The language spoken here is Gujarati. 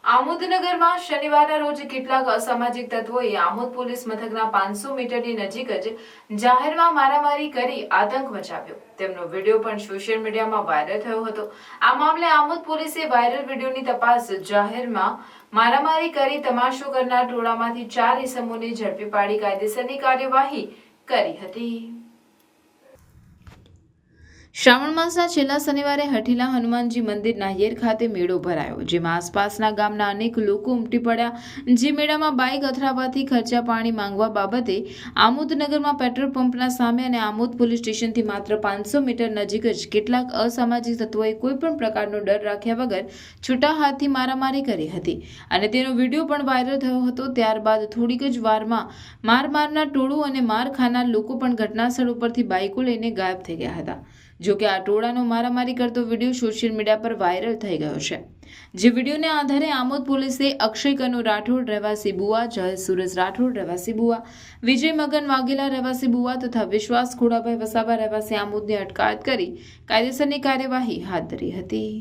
આમોદનગરમાં શનિવારના રોજ કેટલાક અસામાજિક તત્વોએ આમોદ પોલીસ મથકના 500 મીટરની નજીક જ જાહેરમાં મારામારી કરી આતંક મચાવ્યો। તેમનો વિડીયો પણ સોશિયલ મીડિયામાં વાયરલ થયો હતો। આ મામલે આમોદ પોલીસે વાયરલ વિડીયોની તપાસ જાહેરમાં મારામારી કરી તમાશો કરનાર ટોળામાંથી 4 ઇસમોને ઝડપી પાડી કાયદેસરની કાર્યવાહી કરી હતી। શ્રાવણ માસના છેલ્લા શનિવારે હઠીલા હનુમાનજી મંદિર નાહિયેર ખાતે મેળો ભરાયો, જેમાં આસપાસના ગામના અનેક લોકો ઉમટી પડ્યા। જે મેળામાં બાઇક અથડાવવાથી ખર્ચા પાણી માંગવા બાબતે આમોદનગરમાં પેટ્રોલ પંપના સામે અને આમોદ પોલીસ સ્ટેશનથી માત્ર 500 મીટર નજીક જ કેટલાક અસામાજિક તત્વોએ કોઈપણ પ્રકારનો ડર રાખ્યા વગર છૂટા હાથથી મારામારી કરી હતી અને તેનો વિડીયો પણ વાયરલ થયો હતો। ત્યારબાદ થોડીક જ વારમાં મારનાર ટોળું અને માર ખાનાર લોકો પણ ઘટનાસ્થળ ઉપરથી બાઇકો લઈને ગાયબ થઈ ગયા હતા। જો કે આ ટોળાનો મારામારી કરતો વિડીયો સોશિયલ મીડિયા પર વાયરલ થઈ ગયો છે। જે વિડીયોને આધારે આમોદ પોલીસે અક્ષય કનુ રાઠોડ રહેવાસી બુવા, જય સુરજ રાઠોડ રહેવાસી બુવા, વિજય મગન વાઘેલા રહેવાસી બુવા તથા વિશ્વાસ ખોડાભાઈ વસાવા રહેવાસી આમોદની અટકાયત કરી કાયદેસરની કાર્યવાહી હાથ ધરી હતી।